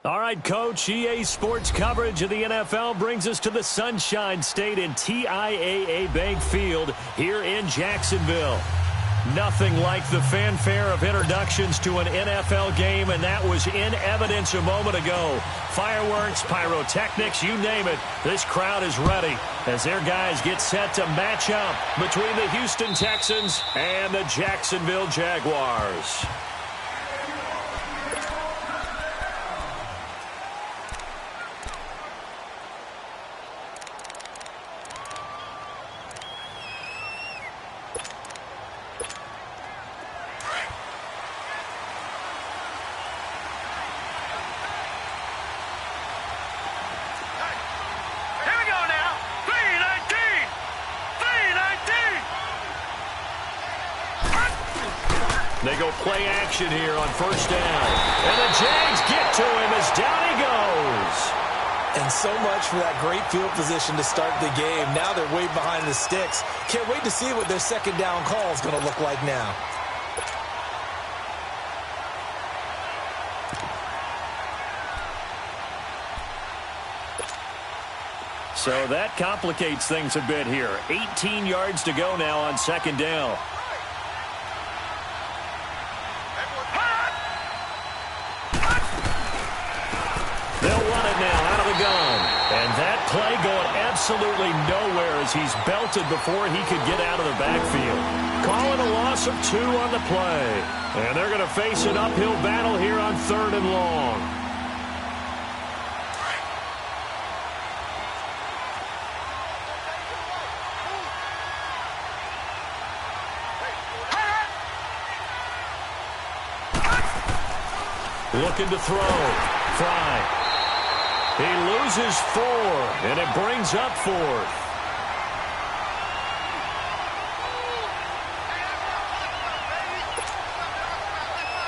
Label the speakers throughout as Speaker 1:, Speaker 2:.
Speaker 1: All right, Coach, EA Sports coverage of the NFL brings us to the Sunshine State in TIAA Bank Field here in Jacksonville. Nothing like the fanfare of introductions to an NFL game, and that was in evidence a moment ago. Fireworks, pyrotechnics, you name it. This crowd is ready as their guys get set to match up between the Houston Texans and the Jacksonville Jaguars. They go play action here on first down. And the Jags get to him as down he goes.
Speaker 2: And so much for that great field position to start the game. Now they're way behind the sticks. Can't wait to see what their second down call is going to look like now.
Speaker 1: So that complicates things a bit here. 18 yards to go now on second down. They'll run it now out of the gun. And that play going absolutely nowhere as he's belted before he could get out of the backfield. Calling a loss of 2 on the play. And they're going to face an uphill battle here on 3rd and long. Looking to throw. Fry. He loses 4, and it brings up 4th.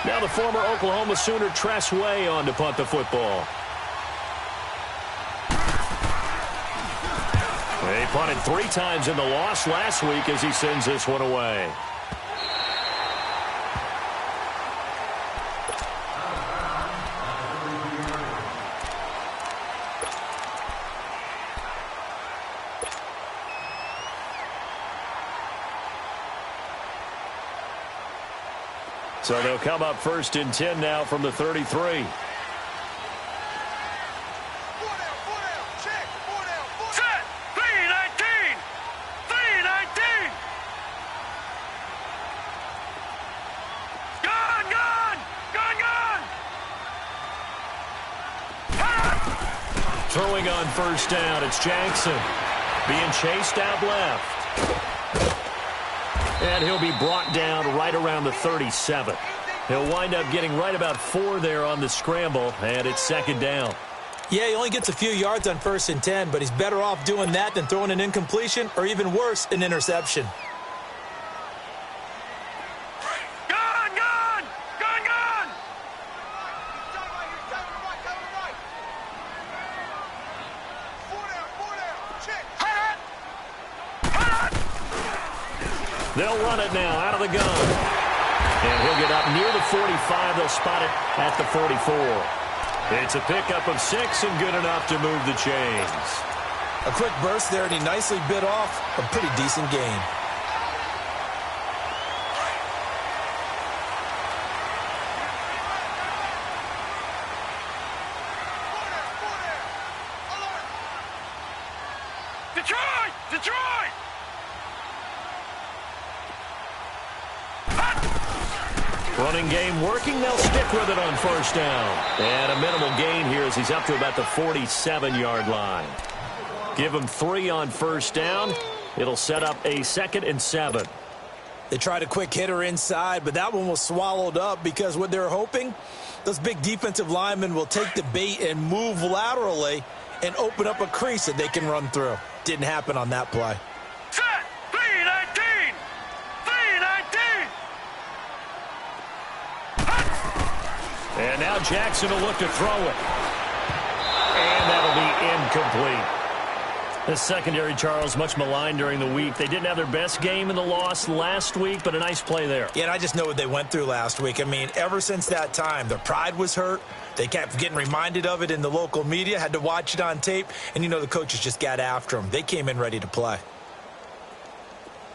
Speaker 1: Now the former Oklahoma Sooner Tress Way on to punt the football. He punted 3 times in the loss last week as he sends this one away. So they'll come up 1st and 10 now from the 33.
Speaker 3: Four down, check, 4 down. Set, 3-19, 3-19. Gone.
Speaker 1: Throwing on first down, it's Jackson. Being chased out left. And he'll be brought down right around the 37. He'll wind up getting right about 4 there on the scramble, and it's second down.
Speaker 2: Yeah, he only gets a few yards on 1st and 10, but he's better off doing that than throwing an incompletion or even worse, an interception.
Speaker 1: They'll run it now out of the gun. And he'll get up near the 45. They'll spot it at the 44. It's a pickup of 6 and good enough to move the chains.
Speaker 2: A quick burst there, and he nicely bit off a pretty decent gain.
Speaker 3: Detroit!
Speaker 1: Running game working. They'll stick with it on first down. And a minimal gain here as he's up to about the 47-yard line. Give him 3 on first down. It'll set up a 2nd and 7.
Speaker 2: They tried a quick hitter inside, but that one was swallowed up because what they're hoping, those big defensive linemen will take the bait and move laterally and open up a crease that they can run through. Didn't happen on that play.
Speaker 3: Set! 3-19! 3-19!
Speaker 1: And now Jackson will look to throw it. And that'll be incomplete. The secondary, Charles, much maligned during the week. They didn't have their best game in the loss last week, but a nice play there.
Speaker 2: Yeah, and I just know what they went through last week. I mean, ever since that time, their pride was hurt. They kept getting reminded of it in the local media, had to watch it on tape, and, you know, the coaches just got after them. They came in ready to play.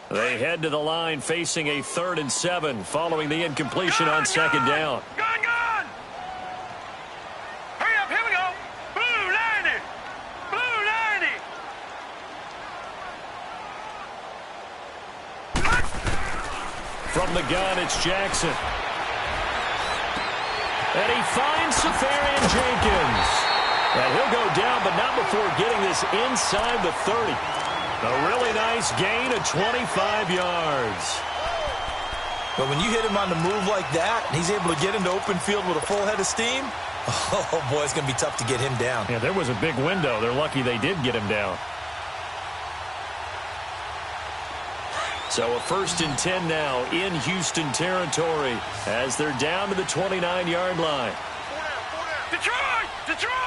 Speaker 1: They head to the line facing a 3rd and 7 following the incompletion on second down.
Speaker 3: Gone! Hurry up, here we go! Blue 90! Blue 90!
Speaker 1: From the gun, it's Jackson. And he finds Safarian Jenkins. And he'll go down, but not before getting this inside the 30. A really nice gain of 25 yards.
Speaker 2: But when you hit him on the move like that, and he's able to get into open field with a full head of steam, oh, boy, it's going to be tough to get him down.
Speaker 1: Yeah, there was a big window. They're lucky they did get him down. So a 1st and 10 now in Houston territory as they're down to the 29-yard line.
Speaker 3: Detroit! Detroit!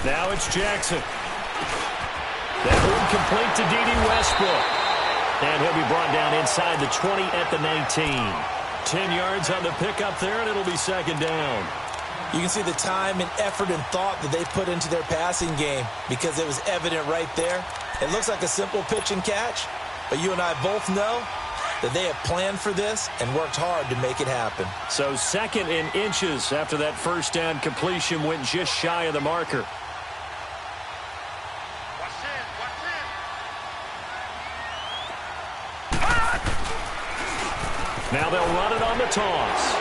Speaker 1: Now it's Jackson. That one complete to D.D. Westbrook. And he'll be brought down inside the 20 at the 19. 10 yards on the pickup there, and it'll be 2nd down.
Speaker 2: You can see the time and effort and thought that they put into their passing game because it was evident right there. It looks like a simple pitch and catch, but you and I both know that they have planned for this and worked hard to make it happen.
Speaker 1: So 2nd and inches after that 1st down completion went just shy of the marker. Now they'll run it on the toss.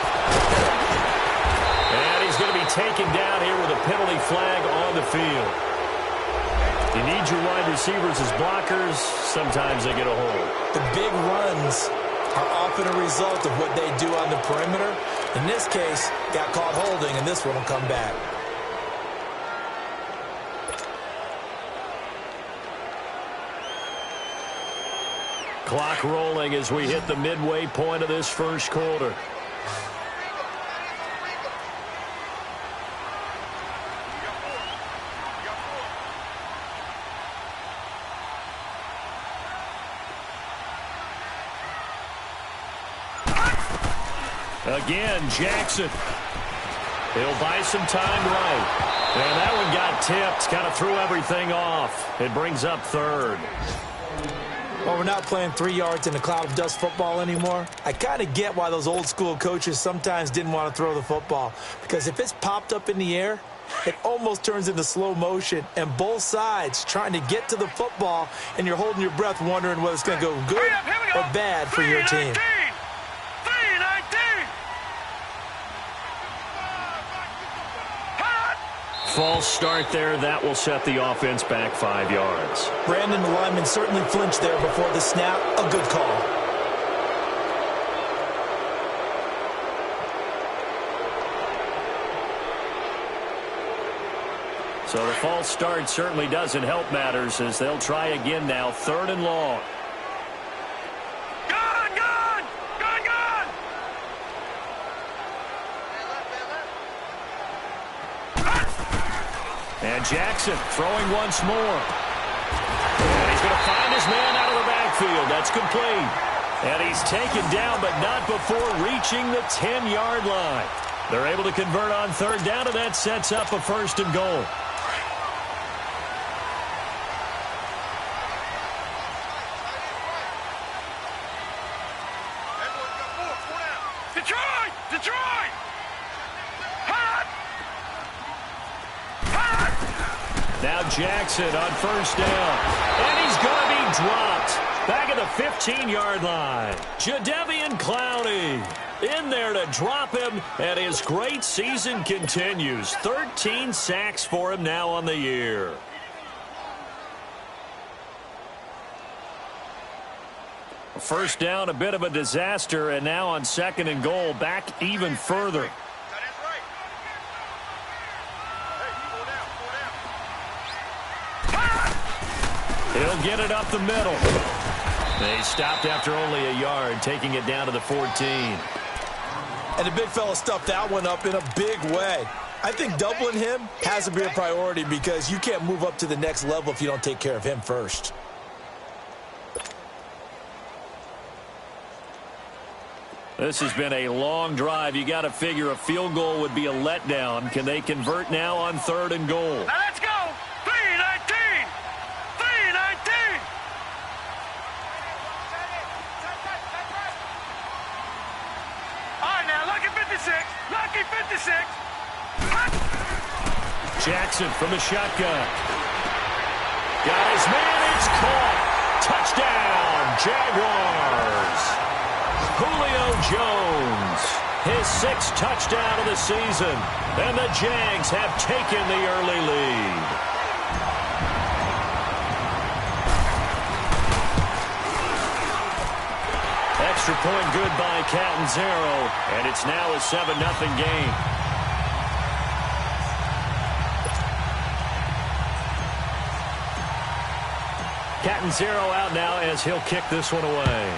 Speaker 1: And he's going to be taken down here with a penalty flag on the field. You need your wide receivers as blockers. Sometimes they get a hold.
Speaker 2: The big runs are often a result of what they do on the perimeter. In this case, got caught holding, and this one will come back.
Speaker 1: Clock rolling as we hit the midway point of this 1st quarter. Again, Jackson. He'll buy some time right. And that one got tipped, kind of threw everything off. It brings up 3rd.
Speaker 2: Well, we're not playing 3 yards in a cloud of dust football anymore. I kind of get why those old school coaches sometimes didn't want to throw the football. Because if it's popped up in the air, it almost turns into slow motion. And both sides trying to get to the football, and you're holding your breath wondering whether it's going to go good or bad for your team.
Speaker 1: False start there. That will set the offense back 5 yards.
Speaker 2: Brandon, the lineman, certainly flinched there before the snap. A good call.
Speaker 1: So the false start certainly doesn't help matters as they'll try again now. 3rd and long. And Jackson throwing once more. And he's going to find his man out of the backfield. That's complete. And he's taken down, but not before reaching the 10-yard line. They're able to convert on 3rd down, and that sets up a 1st and goal.
Speaker 3: Detroit! Detroit!
Speaker 1: Now Jackson on 1st down. And he's going to be dropped. Back at the 15-yard line. Jadeveon Clowney in there to drop him. And his great season continues. 13 sacks for him now on the year. First down, a bit of a disaster. And now on 2nd and goal, back even further. He'll get it up the middle. They stopped after only a yard, taking it down to the 14.
Speaker 2: And the big fella stuffed that one up in a big way. I think doubling him has to be a priority because you can't move up to the next level if you don't take care of him first.
Speaker 1: This has been a long drive. You got to figure a field goal would be a letdown. Can they convert now on 3rd and goal?
Speaker 3: Now let's go. 3-19. 3-19. All right, now, lucky 56. Lucky 56.
Speaker 1: Jackson from the shotgun. Got his man. It's caught. Touchdown, Jaguars. Julio Jones, his 6th touchdown of the season. And the Jags have taken the early lead. Extra point good by Catanzaro. And it's now a 7-0 game. Catanzaro out now as he'll kick this one away.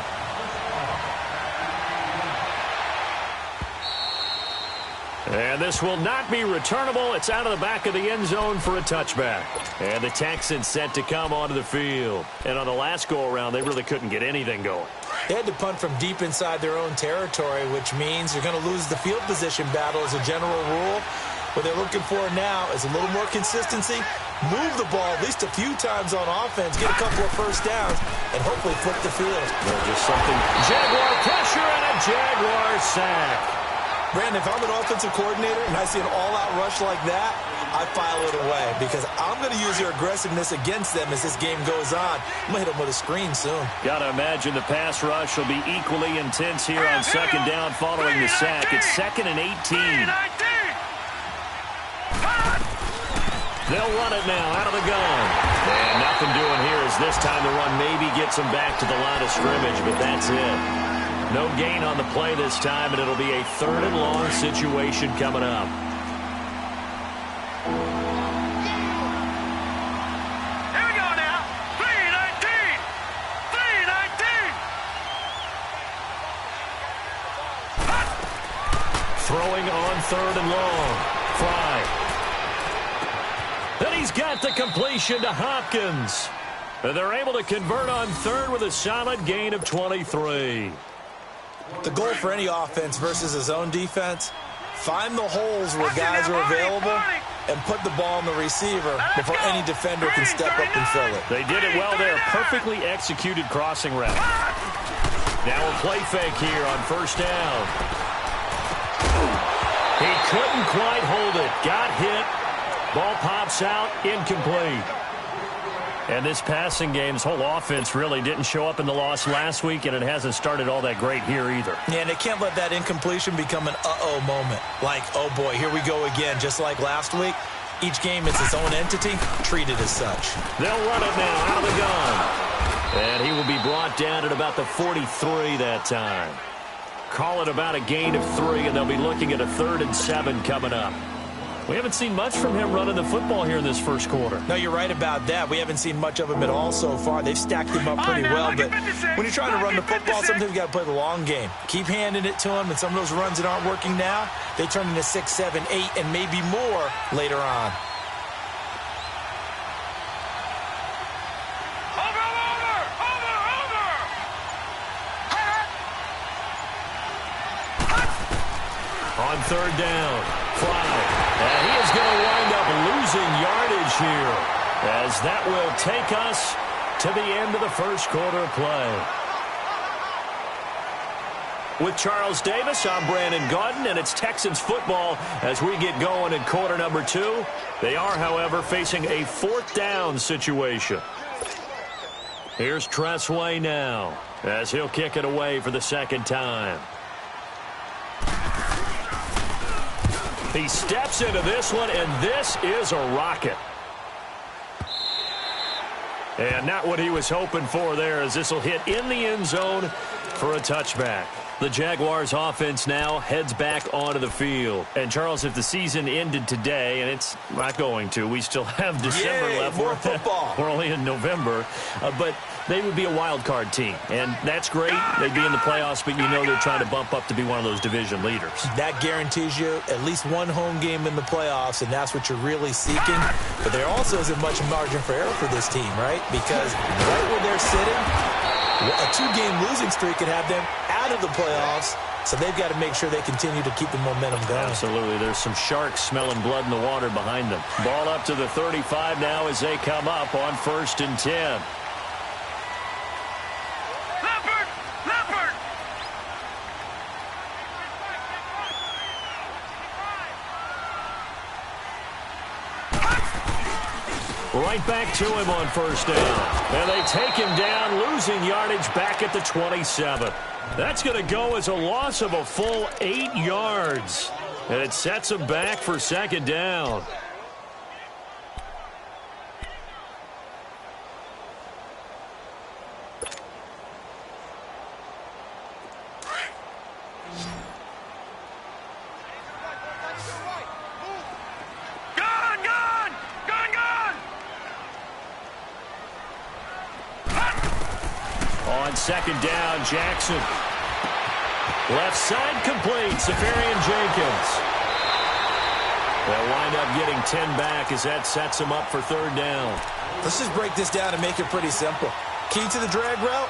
Speaker 1: And this will not be returnable. It's out of the back of the end zone for a touchback. And the Texans set to come onto the field. And on the last go-around, they really couldn't get anything going.
Speaker 2: They had to punt from deep inside their own territory, which means you're going to lose the field position battle as a general rule. What they're looking for now is a little more consistency, move the ball at least a few times on offense, get a couple of first downs, and hopefully flip the field.
Speaker 1: Just something. Jaguar pressure and a Jaguar sack.
Speaker 2: Brandon, if I'm an offensive coordinator and I see an all-out rush like that, I file it away because I'm going to use your aggressiveness against them as this game goes on. I'm going to hit them with a screen soon.
Speaker 1: Got to imagine the pass rush will be equally intense here on 2nd down following the sack. It's 2nd and 18. They'll run it now out of the gun. And nothing doing here as this time the run maybe gets them back to the line of scrimmage, but that's it. No gain on the play this time, and it'll be a 3rd and long situation coming up.
Speaker 3: Here we go now. 3-19. 3-19.
Speaker 1: Throwing on 3rd and long. Fry. Then he's got the completion to Hopkins. And they're able to convert on 3rd with a solid gain of 23.
Speaker 2: The goal for any offense versus his own defense, find the holes where guys are available and put the ball on the receiver before any defender can step up and fill it.
Speaker 1: They did it well there. Perfectly executed crossing route. Now a play fake here on 1st down. He couldn't quite hold it. Got hit. Ball pops out. Incomplete. And this passing game, this whole offense really didn't show up in the loss last week, and it hasn't started all that great here either.
Speaker 2: Yeah, and they can't let that incompletion become an uh-oh moment. Like, oh boy, here we go again, just like last week. Each game is its own entity, treated as such.
Speaker 1: They'll run it now out of the gun. And he will be brought down at about the 43 that time. Call it about a gain of 3, and they'll be looking at a 3rd and 7 coming up. We haven't seen much from him running the football here in this first quarter.
Speaker 2: No, you're right about that. We haven't seen much of him at all so far. They've stacked him up pretty well, but when you're trying to run the football, sometimes you got to play the long game. Keep handing it to him, and some of those runs that aren't working now, they turn into 6, 7, 8, and maybe more later on.
Speaker 1: On 3rd down, Fry. And he is going to wind up losing yardage here as that will take us to the end of the first quarter of play. With Charles Davis, I'm Brandon Gaudin, and it's Texans football as we get going in quarter number 2. They are, however, facing a 4th down situation. Here's Tressway now as he'll kick it away for the 2nd time. He steps into this one, and this is a rocket. And not what he was hoping for there, as this will hit in the end zone for a touchback. The Jaguars offense now heads back onto the field. And, Charles, if the season ended today, and it's not going to, we still have December left.
Speaker 2: More football.
Speaker 1: We're only in November. But they would be a wild card team. And that's great. They'd be in the playoffs, but you know they're trying to bump up to be one of those division leaders.
Speaker 2: That guarantees you at least one home game in the playoffs, and that's what you're really seeking. But there also isn't much margin for error for this team, right? Because right where they're sitting, a 2-game losing streak could have them out of the playoffs, so they've got to make sure they continue to keep the momentum going.
Speaker 1: Absolutely. There's some sharks smelling blood in the water behind them. Ball up to the 35 now as they come up on 1st and 10. Right back to him on 1st down. And they take him down, losing yardage back at the 27. That's going to go as a loss of a full 8 yards. And it sets him back for 2nd down. On 2nd down, Jackson. Left side complete, Safarian Jenkins. They'll wind up getting 10 back as that sets them up for 3rd down.
Speaker 2: Let's just break this down and make it pretty simple. Key to the drag route,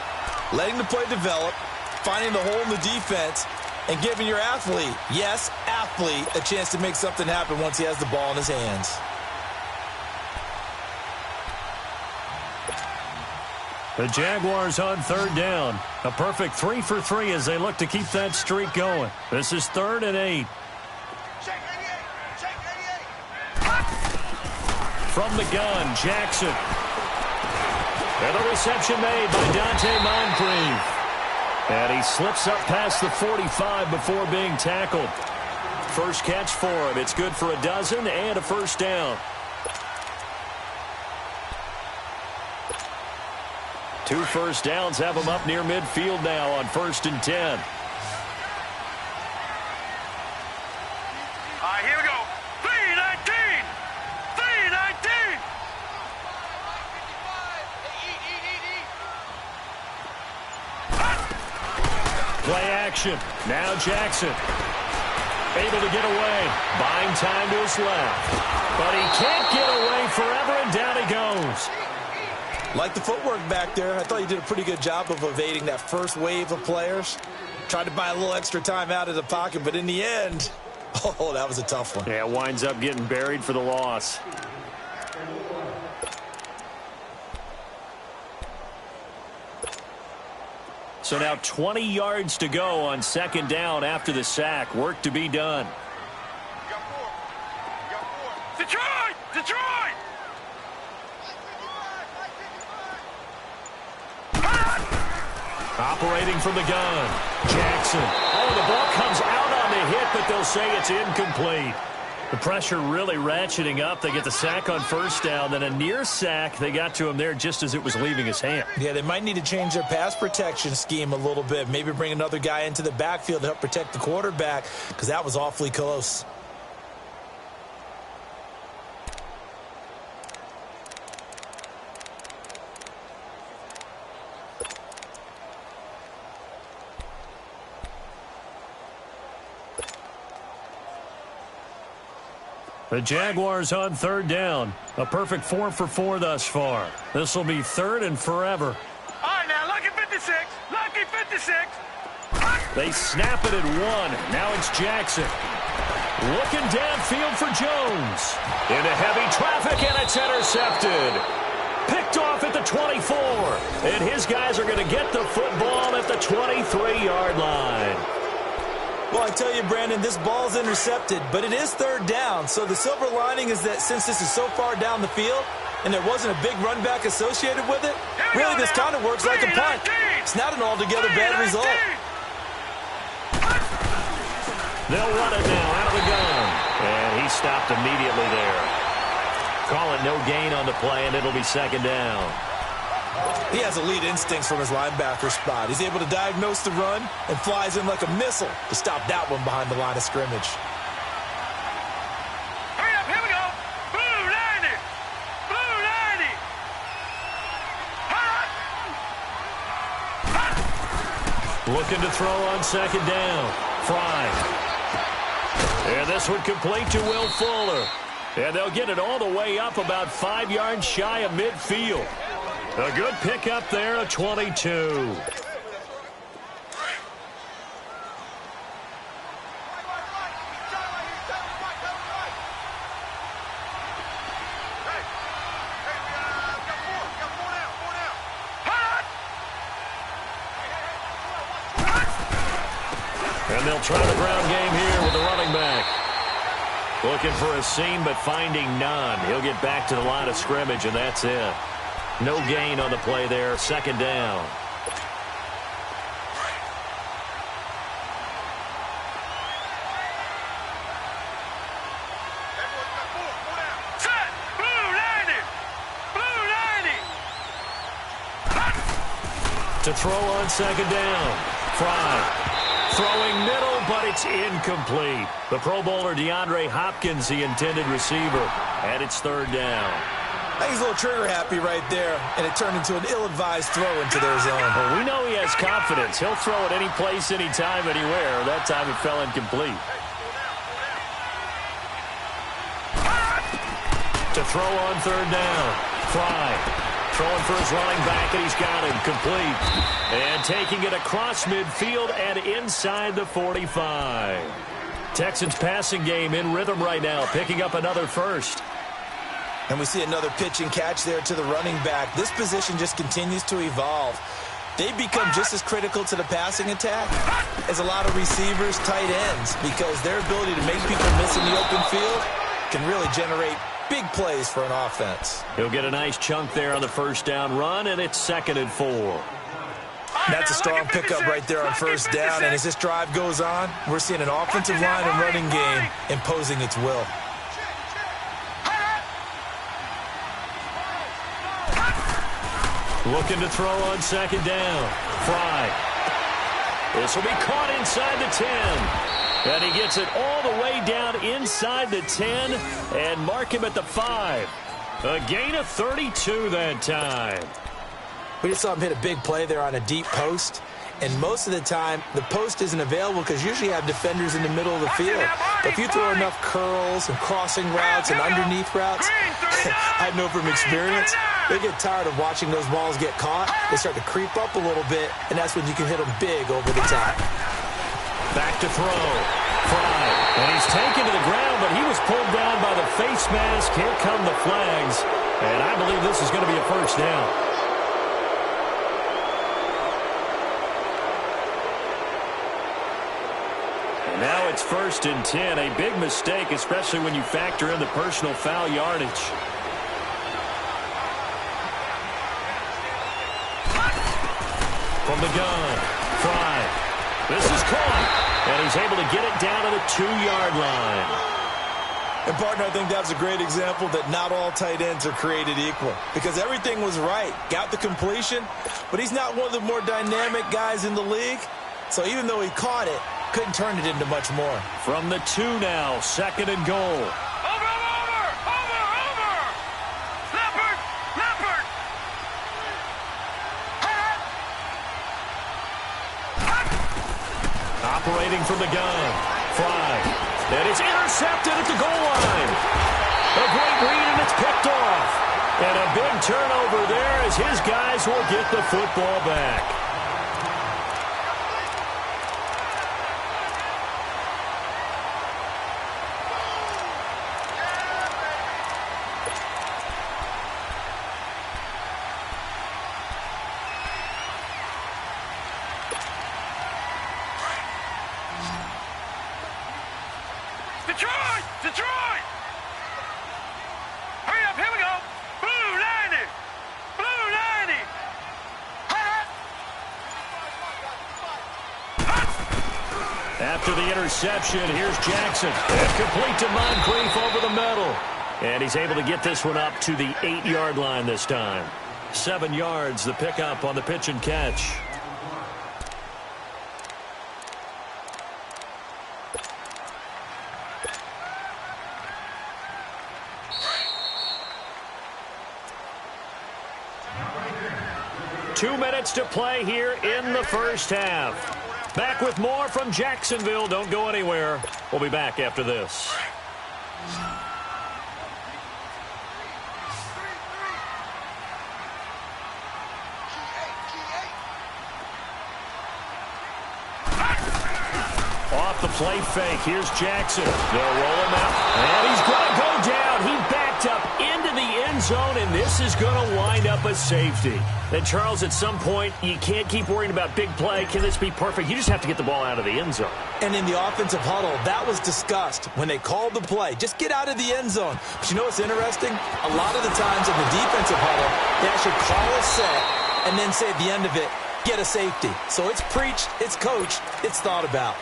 Speaker 2: letting the play develop, finding the hole in the defense, and giving your athlete, yes, athlete, a chance to make something happen once he has the ball in his hands.
Speaker 1: The Jaguars on 3rd down. A perfect 3 for 3 as they look to keep that streak going. This is 3rd and 8. From the gun, Jackson. And the reception made by Dante Moncrief. And he slips up past the 45 before being tackled. First catch for him. It's good for a dozen and a 1st down. 2 1st downs have them up near midfield now on 1st and 10.
Speaker 3: All right, here we go. 3-19. 3-19.
Speaker 1: Play action. Now Jackson. Able to get away. Buying time to his left. But he can't get away forever, and down he goes.
Speaker 2: Like the footwork back there, I thought you did a pretty good job of evading that first wave of players. Tried to buy a little extra time out of the pocket, but in the end, oh, that was a tough one.
Speaker 1: Yeah, winds up getting buried for the loss. So now 20 yards to go on 2nd down after the sack. Work to be done.
Speaker 3: Detroit! Detroit!
Speaker 1: Operating from the gun, Jackson. Oh, the ball comes out on the hit, but they'll say it's incomplete. The pressure really ratcheting up. They get the sack on 1st down, then a near sack. They got to him there just as it was leaving his hand.
Speaker 2: Yeah, they might need to change their pass protection scheme a little bit. Maybe bring another guy into the backfield to help protect the quarterback, because that was awfully close.
Speaker 1: The Jaguars on 3rd down. A perfect 4 for 4 thus far. This will be 3rd and forever.
Speaker 3: All right, now, lucky 56. Lucky 56.
Speaker 1: They snap it at 1. Now it's Jackson. Looking downfield for Jones. Into heavy traffic, and it's intercepted. Picked off at the 24. And his guys are going to get the football at the 23-yard line.
Speaker 2: Well, I tell you, Brandon, this ball's intercepted, but it is 3rd down. So the silver lining is that since this is so far down the field and there wasn't a big run back associated with it, really this kind of works like a punt. It's not an altogether bad result.
Speaker 1: They'll run it now out of the gun. And he stopped immediately there. Call it no gain on the play, and it'll be 2nd down.
Speaker 2: He has elite instincts from his linebacker spot. He's able to diagnose the run and flies in like a missile to stop that one behind the line of scrimmage.
Speaker 3: Hurry up, here we go. Blue 90. Blue 90. Hot.
Speaker 1: Looking to throw on second down. Fry. And this one complete to Will Fuller. And they'll get it all the way up about 5 yards shy of midfield. A good pickup there, a 22. And they'll try the ground game here with the running back. Looking for a seam, but finding none. He'll get back to the line of scrimmage, and that's it. No gain on the play there. Second down.
Speaker 3: Set. Blue 90. Blue 90.
Speaker 1: To throw on second down. Fry. Throwing middle, but it's incomplete. The Pro Bowler DeAndre Hopkins, the intended receiver, and it's third down.
Speaker 2: I think he's a little trigger happy right there, and it turned into an ill-advised throw into their zone.
Speaker 1: Well, we know he has confidence. He'll throw it any place, anytime, anywhere. That time it fell incomplete. To throw on third down. Fry. Throwing for his running back, and he's got him complete. And taking it across midfield and inside the 45. Texans passing game in rhythm right now, picking up another first.
Speaker 2: And we see another pitch and catch there to the running back. This position just continues to evolve. They become just as critical to the passing attack as a lot of receivers, tight ends, because their ability to make people miss in the open field can really generate big plays for an offense.
Speaker 1: He'll get a nice chunk there on the first down run, and it's 2nd and 4.
Speaker 2: That's a strong pickup right there on first down, and as this drive goes on, we're seeing an offensive line and running game imposing its will.
Speaker 1: Looking to throw on second down. Fry. This will be caught inside the 10. And he gets it all the way down inside the 10 and mark him at the 5. A gain of 32 that time.
Speaker 2: We just saw him hit a big play there on a deep post. And most of the time, the post isn't available because usually you have defenders in the middle of the field. But if you throw enough curls and crossing routes and underneath routes, I know from experience, they get tired of watching those balls get caught. They start to creep up a little bit, and that's when you can hit them big over the top.
Speaker 1: Back to throw. Fry. And he's taken to the ground, but he was pulled down by the face mask. Here come the flags. And I believe this is going to be a first down. And now it's 1st and 10. A big mistake, especially when you factor in the personal foul yardage. From the gun. Fry. This is caught, and he's able to get it down to the 2-yard line.
Speaker 2: And, partner, I think that was a great example that not all tight ends are created equal because everything was right. Got the completion, but he's not one of the more dynamic guys in the league. So even though he caught it, couldn't turn it into much more.
Speaker 1: From the 2 now, 2nd and goal. Operating from the gun. Fry. And it's intercepted at the goal line. A great read, and it's picked off. And a big turnover there as his guys will get the football back.
Speaker 3: Detroit! Detroit! Hurry up, here we go! Blue 90! Blue 90!
Speaker 1: After the interception, here's Jackson. And complete to Moncrief over the middle. And he's able to get this one up to the 8-yard line this time. 7 yards, the pickup on the pitch and catch. Two minutes to play here in the first half. Back with more from Jacksonville. Don't go anywhere. We'll be back after this. Off the play fake. Here's Jackson. They'll roll him out. And he's going to go down. He backed up into the end zone, and this is going to wind up a safety. And, Charles, at some point, you can't keep worrying about big play. Can this be perfect? You just have to get the ball out of the end zone.
Speaker 2: And in the offensive huddle, that was discussed when they called the play. Just get out of the end zone. But you know what's interesting? A lot of the times in the defensive huddle, they actually call a set and then say at the end of it, get a safety. So it's preached, it's coached, it's thought about.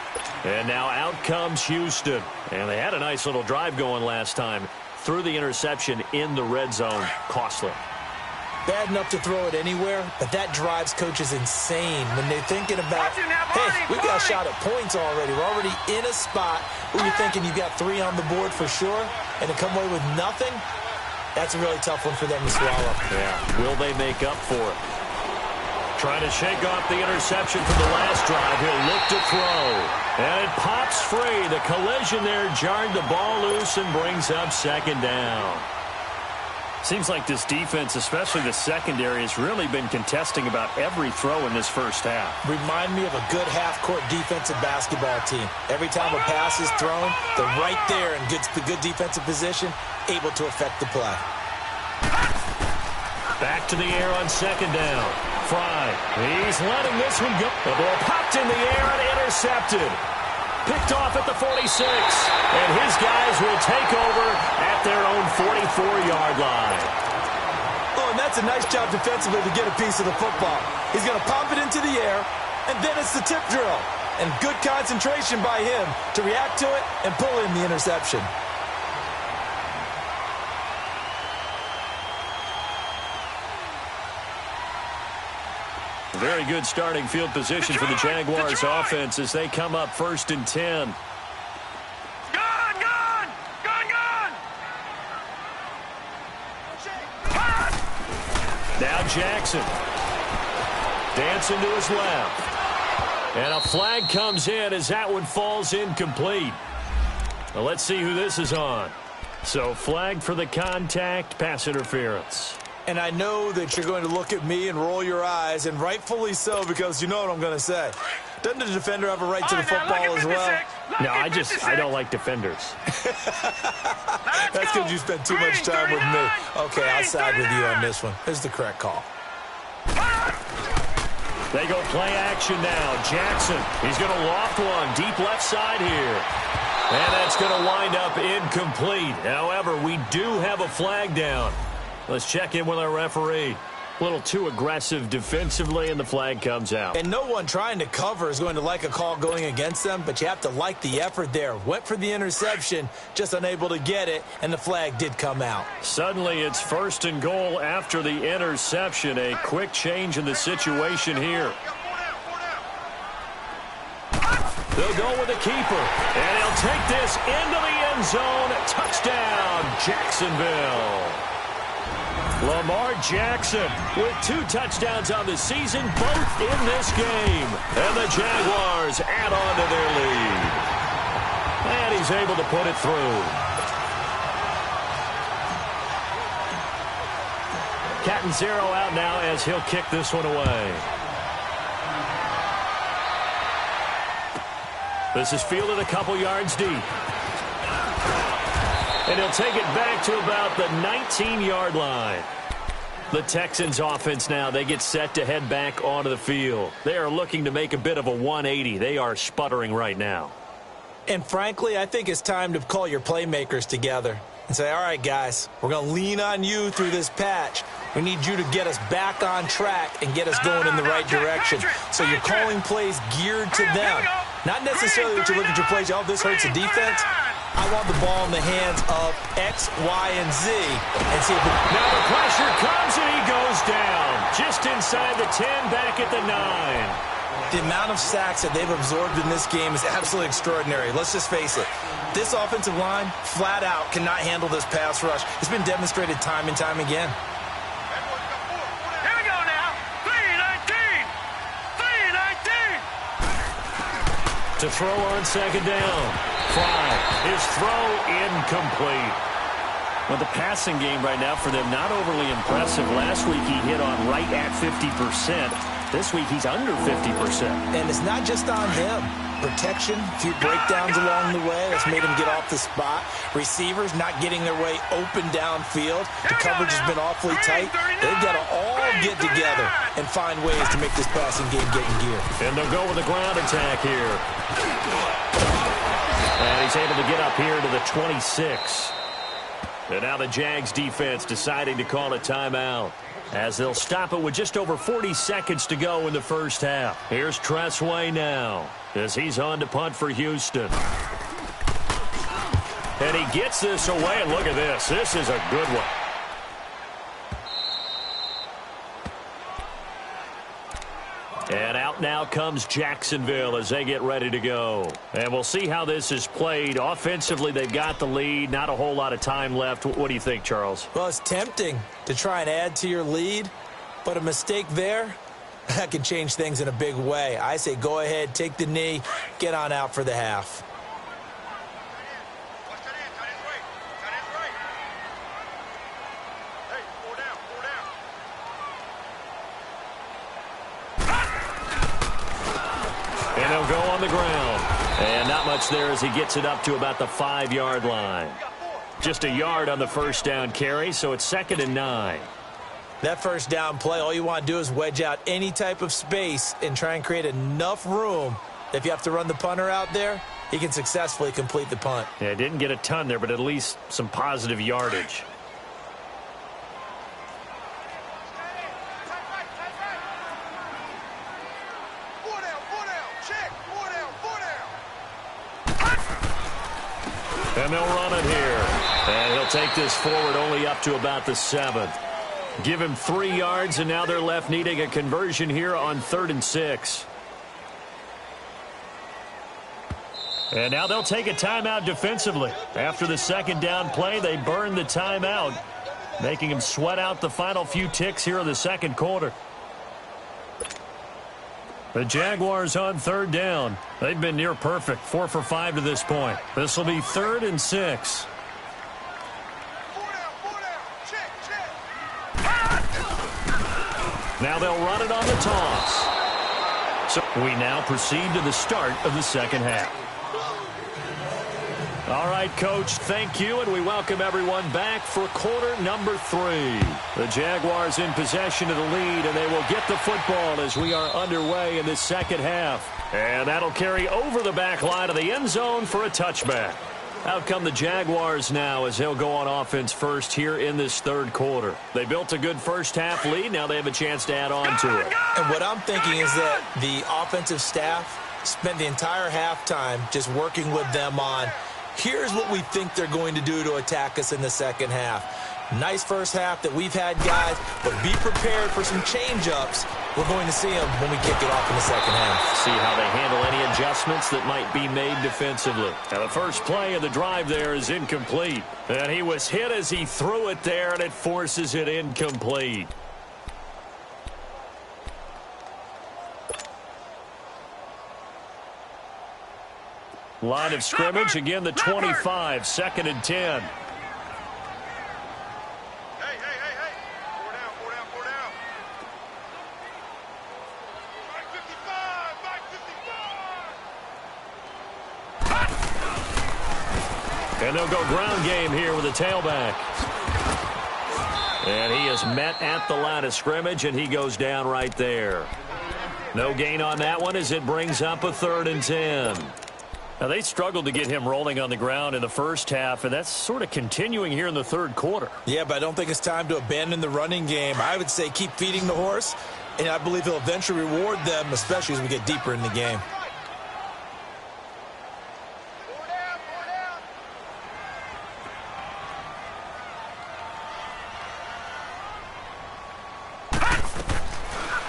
Speaker 1: And now out comes Houston. And they had a nice little drive going last time. Threw the interception in the red zone. Costly.
Speaker 2: Bad enough to throw it anywhere, but that drives coaches insane when they're thinking about, hey, we got a shot at points already. We're already in a spot where you're thinking you've got 3 on the board for sure, and to come away with nothing, that's a really tough one for them to swallow.
Speaker 1: Yeah, will they make up for it? Trying to shake off the interception from the last drive. He'll look to throw. And it pops free. The collision there jarred the ball loose and brings up second down. Seems like this defense, especially the secondary, has really been contesting about every throw in this first half.
Speaker 2: Remind me of a good half-court defensive basketball team. Every time a pass is thrown, they're right there in good defensive position, able to affect the play.
Speaker 1: Back to the air on second down. Fry. He's letting this one go. The ball popped in the air and intercepted. Picked off at the 46. And his guys will take over at their own 44-yard line.
Speaker 2: Oh, and that's a nice job defensively to get a piece of the football. He's going to pop it into the air, and then it's the tip drill. And good concentration by him to react to it and pull in the interception.
Speaker 1: Very good starting field position for the Jaguars offense as they come up 1st and 10.
Speaker 3: Gone!
Speaker 1: Now Jackson. Dancing to his left. And a flag comes in as that one falls incomplete. Well, let's see who this is on. So flag for the contact, pass interference.
Speaker 2: And I know that you're going to look at me and roll your eyes, and rightfully so, because you know what I'm going to say. Doesn't the defender have a right to the football as well?
Speaker 1: No, I don't like defenders.
Speaker 2: That's because you spend too much time with me. Okay, I'll side with you on this one. Here's the correct call.
Speaker 1: They go play action now. Jackson, he's going to loft one deep left side here. And that's going to wind up incomplete. However, we do have a flag down. Let's check in with our referee. A little too aggressive defensively, and the flag comes out.
Speaker 2: And no one trying to cover is going to like a call going against them, but you have to like the effort there. Went for the interception, just unable to get it, and the flag did come out.
Speaker 1: Suddenly, it's 1st and goal after the interception. A quick change in the situation here. They'll go with the keeper, and he'll take this into the end zone. Touchdown, Jacksonville. Lamar Jackson with 2 touchdowns on the season, both in this game. And the Jaguars add on to their lead. And he's able to put it through. Catanzaro out now as he'll kick this one away. This is fielded a couple yards deep. And he'll take it back to about the 19-yard line. The Texans offense now, they get set to head back onto the field. They are looking to make a bit of a 180. They are sputtering right now.
Speaker 2: And frankly, I think it's time to call your playmakers together and say, all right, guys, we're going to lean on you through this patch. We need you to get us back on track and get us going in the right direction. So you're calling plays geared to them. Not necessarily that you look at your plays, oh, this hurts the defense. I want the ball in the hands of X, Y, and Z and see if it...
Speaker 1: Now the pressure comes and he goes down. just inside the 10, back at the 9.
Speaker 2: The amount of sacks that they've absorbed in this game is absolutely extraordinary. Let's just face it. This offensive line, flat out, cannot handle this pass rush. It's been demonstrated time and time again.
Speaker 3: Here we go now. 3-19. 3-19.
Speaker 1: To throw on second down. Fry. His throw incomplete. Well, the passing game right now for them, not overly impressive. Last week he hit on right at 50%. This week he's under 50%.
Speaker 2: And it's not just on him. Protection, a few breakdowns along the way. That's made him get off the spot. Receivers not getting their way open downfield. The coverage has been awfully tight. They've got to all get together and find ways to make this passing game get in gear.
Speaker 1: And they'll go with a ground attack here. And he's able to get up here to the 26. And now the Jags defense deciding to call a timeout, as they'll stop it with just over 40 seconds to go in the first half. Here's Tressway now, as he's on to punt for Houston. And he gets this away, and look at this. This is a good one. And out now comes Jacksonville as they get ready to go. And we'll see how this is played. Offensively, they've got the lead. Not a whole lot of time left. What do you think, Charles?
Speaker 2: Well, it's tempting to try and add to your lead, but a mistake there, that can change things in a big way. I say go ahead, take the knee, get on out for the half.
Speaker 1: And he'll go on the ground. And not much there as he gets it up to about the 5-yard line. Just a yard on the first down carry, so it's 2nd and 9.
Speaker 2: That first down play, all you want to do is wedge out any type of space and try and create enough room. If you have to run the punter out there, he can successfully complete the punt.
Speaker 1: Yeah, didn't get a ton there, but at least some positive yardage. And they'll run it here. And he'll take this forward only up to about the 7th. Give him 3 yards, and now they're left needing a conversion here on 3rd and 6. And now they'll take a timeout defensively. After the second down play, they burn the timeout, making him sweat out the final few ticks here in the second quarter. The Jaguars on 3rd down. They've been near perfect, 4 for 5 to this point. This will be 3rd and 6. Now they'll run it on the toss. So we now proceed to the start of the second half. All right, Coach, thank you, and we welcome everyone back for quarter number 3. The Jaguars in possession of the lead, and they will get the football as we are underway in this second half. And that'll carry over the back line of the end zone for a touchback. Out come the Jaguars now as they'll go on offense first here in this third quarter. They built a good first half lead. Now they have a chance to add on to it.
Speaker 2: And what I'm thinking is that the offensive staff spent the entire halftime just working with them on, here's what we think they're going to do to attack us in the second half. Nice first half that we've had, guys, but be prepared for some change-ups. We're going to see them when we kick it off in the second half.
Speaker 1: See how they handle any adjustments that might be made defensively. Now the first play of the drive there is incomplete. And he was hit as he threw it there, and it forces it incomplete. Line of scrimmage, again the 25, 2nd and 10. And they'll go ground game here with a tailback. And he is met at the line of scrimmage, and he goes down right there. No gain on that one as it brings up a 3rd and 10. Now, they struggled to get him rolling on the ground in the first half, and that's sort of continuing here in the third quarter.
Speaker 2: Yeah, but I don't think it's time to abandon the running game. I would say keep feeding the horse, and I believe he'll eventually reward them, especially as we get deeper in the game.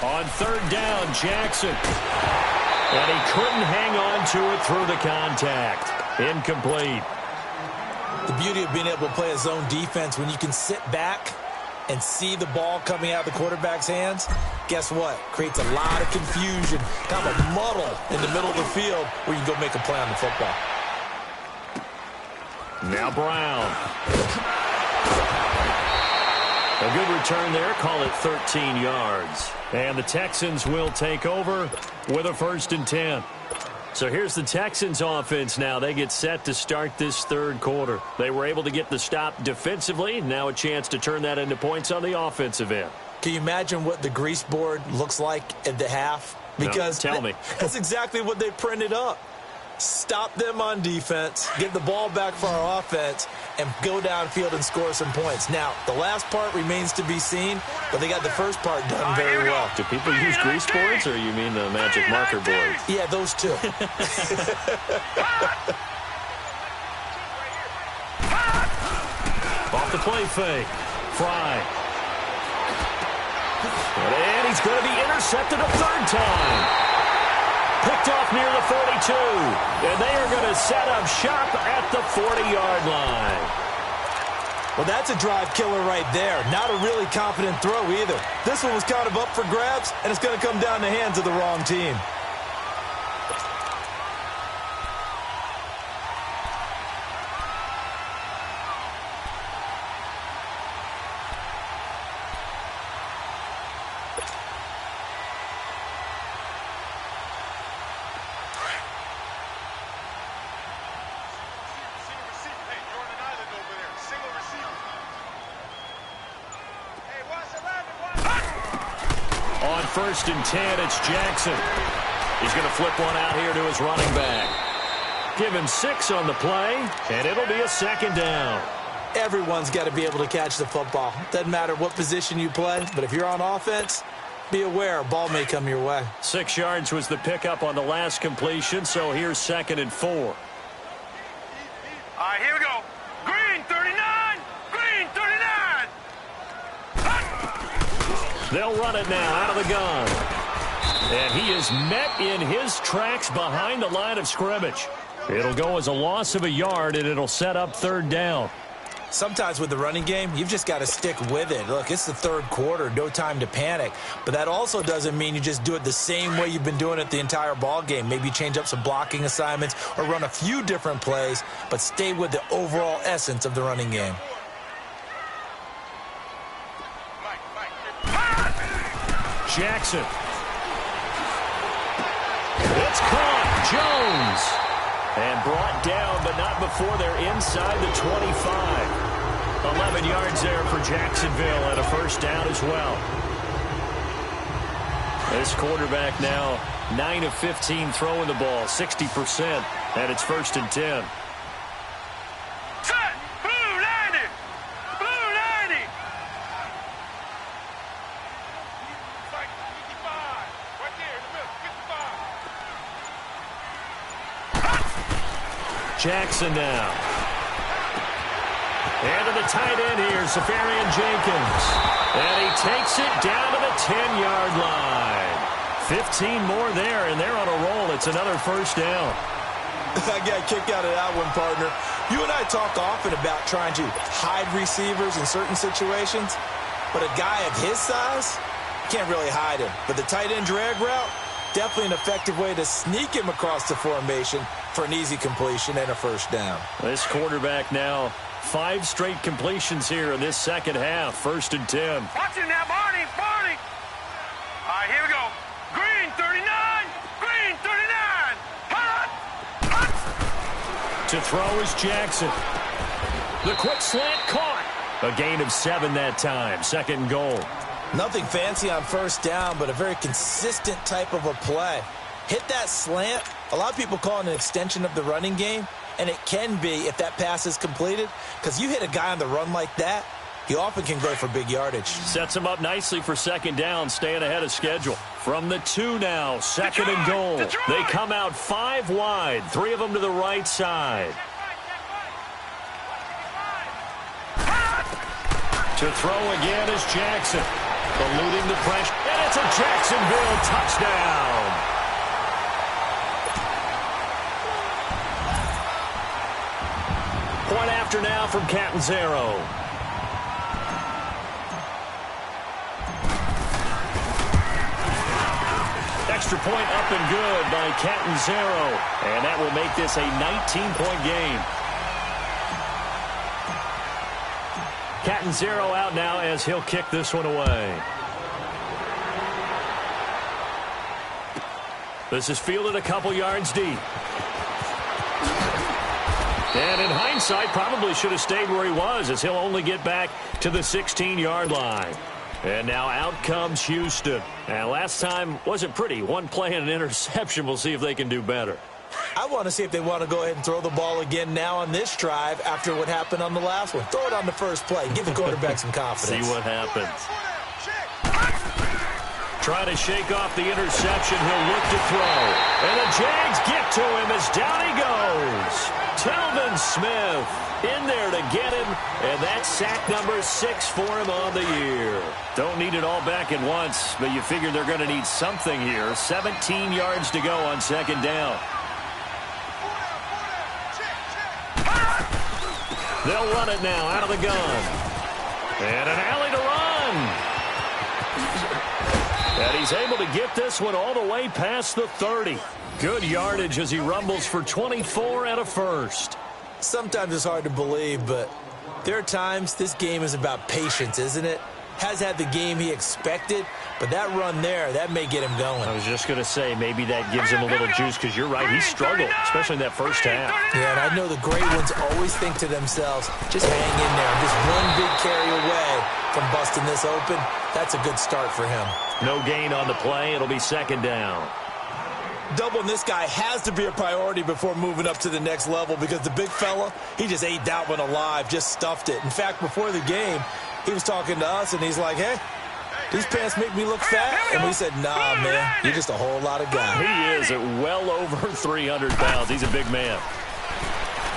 Speaker 1: On third down, Jackson. And he couldn't hang on to it through the contact. Incomplete.
Speaker 2: The beauty of being able to play a zone defense when you can sit back and see the ball coming out of the quarterback's hands, guess what? Creates a lot of confusion, kind of a muddle in the middle of the field where you can go make a play on the football.
Speaker 1: Now Brown. A good return there. Call it 13 yards. And the Texans will take over with a 1st and 10. So here's the Texans offense now. They get set to start this third quarter. They were able to get the stop defensively. Now a chance to turn that into points on the offensive end.
Speaker 2: Can you imagine what the grease board looks like at the half? Because
Speaker 1: no, tell me.
Speaker 2: That's exactly what they printed up. Stop them on defense, get the ball back for our offense, and go downfield and score some points. Now, the last part remains to be seen, but they got the first part done very well.
Speaker 1: Do people use grease boards, or you mean the magic marker boards?
Speaker 2: Yeah, those two.
Speaker 1: Off the play fake. Fry. And he's going to be intercepted a third time. Picked off near the 42. And they are going to set up shop at the 40-yard line.
Speaker 2: Well, that's a drive killer right there. Not a really confident throw either. This one was kind of up for grabs, and it's going to come down the hands of the wrong team.
Speaker 1: On 1st and 10, it's Jackson. He's going to flip one out here to his running back. Give him 6 on the play, and it'll be a 2nd down.
Speaker 2: Everyone's got to be able to catch the football. Doesn't matter what position you play, but if you're on offense, be aware a ball may come your way.
Speaker 1: 6 yards was the pickup on the last completion, so here's 2nd and 4.
Speaker 3: All right, here we go. Green, 39. Green, 39.
Speaker 1: They'll run it now out of the gun. And he is met in his tracks behind the line of scrimmage. It'll go as a loss of a yard, and it'll set up 3rd down.
Speaker 2: Sometimes with the running game, you've just got to stick with it. Look, it's the 3rd quarter, no time to panic. But that also doesn't mean you just do it the same way you've been doing it the entire ball game. Maybe change up some blocking assignments or run a few different plays, but stay with the overall essence of the running game.
Speaker 1: Jackson. It's caught. Jones. And brought down, but not before they're inside the 25. 11 yards there for Jacksonville and a 1st down as well. This quarterback now 9 of 15 throwing the ball, 60%, and it's 1st and 10.
Speaker 3: Set. Blue 90. Blue 90. Right there in the middle. 55.
Speaker 1: Jackson now. And to the tight end here, Safarian Jenkins. And he takes it down to the 10-yard line. 15 more there, and they're on a roll. It's another 1st down.
Speaker 2: I got a kick out of that one, partner. You and I talk often about trying to hide receivers in certain situations, but a guy of his size, you can't really hide him. But the tight end drag route, definitely an effective way to sneak him across the formation for an easy completion and a 1st down.
Speaker 1: This quarterback now 5 straight completions here in this 2nd half. 1st and 10.
Speaker 3: Watch it now, Barney. Barney. All right, here we go. Green, 39. Green, 39. Hot. Hot.
Speaker 1: To throw is Jackson. The quick slant caught. A gain of 7 that time. 2nd and goal.
Speaker 2: Nothing fancy on 1st down, but a very consistent type of a play. Hit that slant. A lot of people call it an extension of the running game, and it can be if that pass is completed, because you hit a guy on the run like that, he often can go for big yardage.
Speaker 1: Sets him up nicely for 2nd down, staying ahead of schedule. From the 2 now, 2nd and goal. They come out 5 wide, 3 of them to the right side. To throw again is Jackson. Eluding the pressure. And it's a Jacksonville touchdown. Point after now from Catanzaro. Extra point up and good by Catanzaro. And that will make this a 19-point game. Catanzaro out now as he'll kick this one away. This is fielded a couple yards deep. And in hindsight, probably should have stayed where he was, as he'll only get back to the 16-yard line. And now out comes Houston. And last time wasn't pretty. One play and an interception. We'll see if they can do better.
Speaker 2: I want to see if they want to go ahead and throw the ball again now on this drive after what happened on the last one. Throw it on the first play. Give the quarterback some confidence.
Speaker 1: See what happens. Trying to shake off the interception. He'll look to throw. And the Jags get to him as down he goes. Telvin Smith in there to get him. And that's sack number 6 for him on the year. Don't need it all back at once, but you figure they're going to need something here. 17 yards to go on second down. They'll run it now out of the gun. And an alley to run. And he's able to get this one all the way past the 30. Good yardage as he rumbles for 24 and a first.
Speaker 2: Sometimes it's hard to believe, but there are times this game is about patience, isn't it? Has had the game he expected, but that run there, that may get him going.
Speaker 1: I was just going to say, maybe that gives him a little juice, because you're right, he struggled, especially in that first half.
Speaker 2: Yeah, and I know the great ones always think to themselves, just hang in there. Just one big carry away from busting this open. That's a good start for him.
Speaker 1: No gain on the play. It'll be second down.
Speaker 2: Doubling this guy has to be a priority before moving up to the next level, because the big fella, he just ate that one alive, just stuffed it. In fact, before the game, he was talking to us, and he's like, hey, these pants make me look fat. And we said, nah, man, you're just a whole lot of guy.
Speaker 1: He is at well over 300 pounds. He's a big man.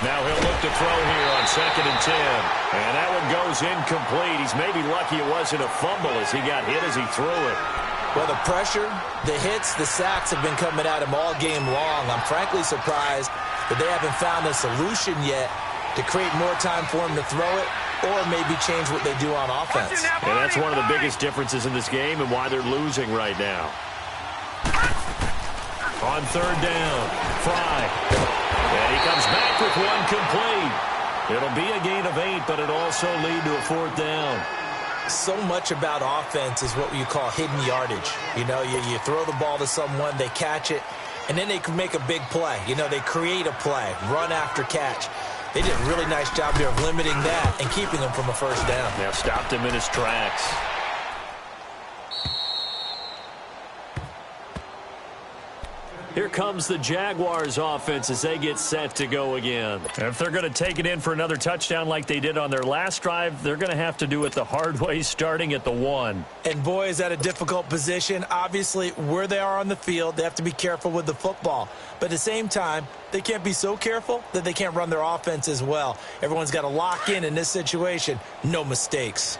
Speaker 1: Now he'll look to throw here on 2nd and 10. And that one goes incomplete. He's maybe lucky it wasn't a fumble as he got hit as he threw it.
Speaker 2: Well, the pressure, the hits, the sacks have been coming at him all game long. I'm frankly surprised that they haven't found a solution yet to create more time for him to throw it, or maybe change what they do on offense.
Speaker 1: And that's one of the biggest differences in this game and why they're losing right now. On 3rd down, Fry. And he comes back with one complete. It'll be a gain of 8, but it'll also lead to a 4th down.
Speaker 2: So much about offense is what you call hidden yardage. You know, you throw the ball to someone, they catch it, and then they can make a big play. You know, they create a play, run after catch. They did a really nice job there of limiting that and keeping him from a first down.
Speaker 1: Now stopped him in his tracks. Here comes the Jaguars offense as they get set to go again. And if they're going to take it in for another touchdown like they did on their last drive, they're going to have to do it the hard way, starting at the 1.
Speaker 2: And boy, is that a difficult position. Obviously, where they are on the field, they have to be careful with the football. But at the same time, they can't be so careful that they can't run their offense as well. Everyone's got to lock in this situation. No mistakes.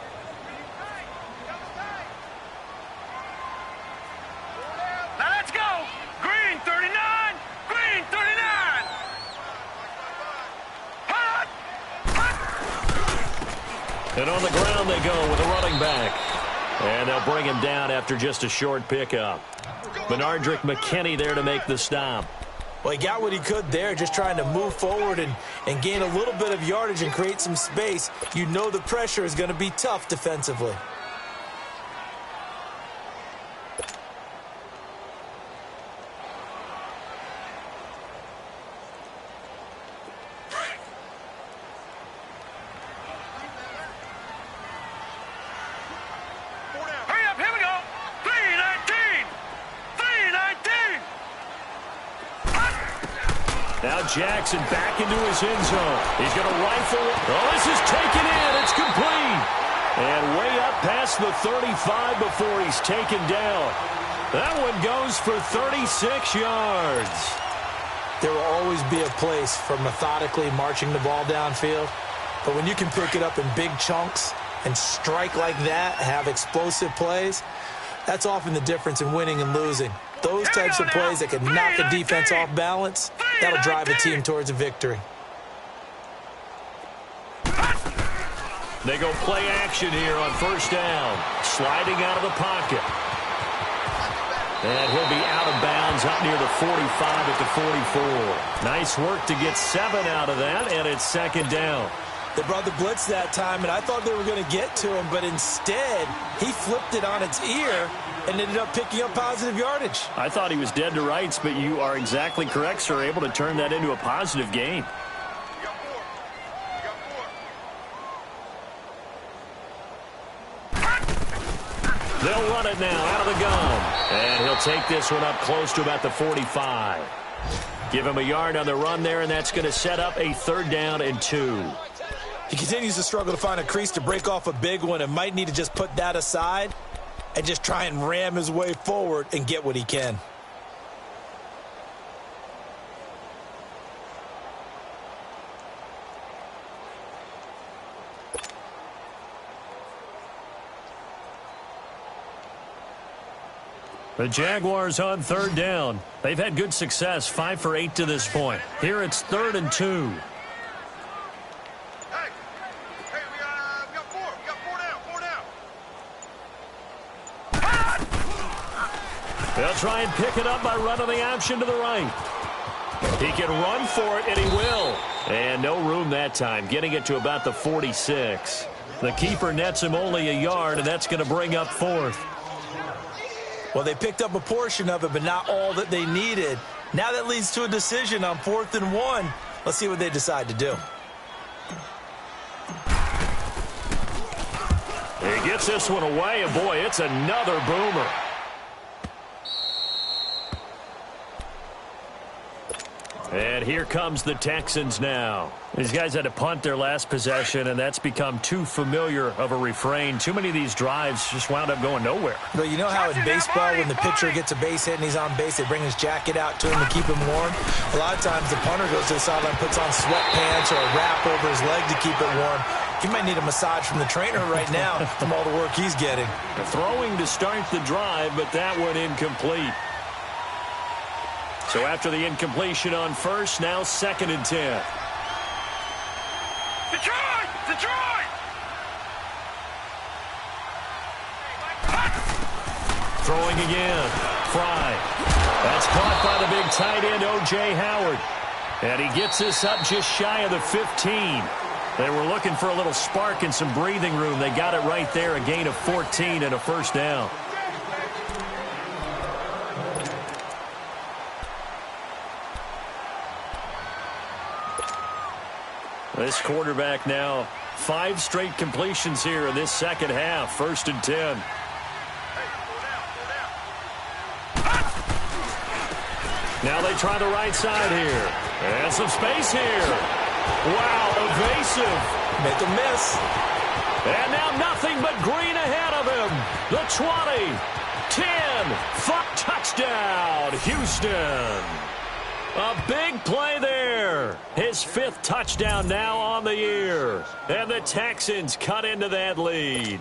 Speaker 1: And on the ground they go with a running back. And they'll bring him down after just a short pickup. Benardrick McKinney there to make the stop.
Speaker 2: Well, he got what he could there, just trying to move forward and gain a little bit of yardage and create some space. You know the pressure is going to be tough defensively.
Speaker 1: Now Jackson back into his end zone. He's going to rifle. Oh, this is taken in. It's complete. And way up past the 35 before he's taken down. That one goes for 36 yards.
Speaker 2: There will always be a place for methodically marching the ball downfield. But when you can pick it up in big chunks and strike like that, have explosive plays, That's often the difference in winning and losing. Those types of plays that can knock a defense off balance, that'll drive a team towards a victory.
Speaker 1: They go play action here on first down. Sliding out of the pocket. And he'll be out of bounds up near the 45 at the 44. Nice work to get 7 out of that, and it's second down.
Speaker 2: They brought the blitz that time, and I thought they were going to get to him, but instead, he flipped it on its ear and ended up picking up positive yardage.
Speaker 1: I thought he was dead to rights, but you are exactly correct, sir. Able to turn that into a positive gain. They'll run it now out of the gun. And he'll take this one up close to about the 45. Give him a yard on the run there, and that's going to set up a 3rd down and 2.
Speaker 2: He continues to struggle to find a crease to break off a big one and might need to just put that aside and just try and ram his way forward and get what he can.
Speaker 1: The Jaguars on 3rd down. They've had good success, 5 for 8 to this point. Here it's 3rd and 2.
Speaker 3: Hey, we got 4. We got 4 down.
Speaker 1: They'll try and pick it up by running the option to the right. He can run for it, and he will. And no room that time, getting it to about the 46. The keeper nets him only a yard, and that's going to bring up 4th.
Speaker 2: Well, they picked up a portion of it, but not all that they needed. Now that leads to a decision on 4th and 1. Let's see what they decide to do.
Speaker 1: He gets this one away, and boy, it's another boomer. And here comes the Texans now. These guys had to punt their last possession, and that's become too familiar of a refrain. Too many of these drives just wound up going nowhere.
Speaker 2: But you know how in baseball, when the pitcher gets a base hit and he's on base, they bring his jacket out to him to keep him warm? A lot of times the punter goes to the sideline, puts on sweatpants or a wrap over his leg to keep it warm. He might need a massage from the trainer right now from all the work he's getting.
Speaker 1: Throwing to start the drive, but that one incomplete. So after the incompletion on first, now 2nd and 10.
Speaker 3: Detroit! Detroit!
Speaker 1: Throwing again. Fry. That's caught by the big tight end, O.J. Howard. And he gets this up just shy of the 15. They were looking for a little spark and some breathing room. They got it right there, a gain of 14 and a 1st down. This quarterback now, 5 straight completions here in this second half. 1st and 10. Now they try the right side here. And some space here. Wow, evasive.
Speaker 2: Make a miss.
Speaker 1: And now nothing but green ahead of him. The 20, 10, 5, touchdown, Houston. A big play there. His 5th touchdown now on the year. And the Texans cut into that lead.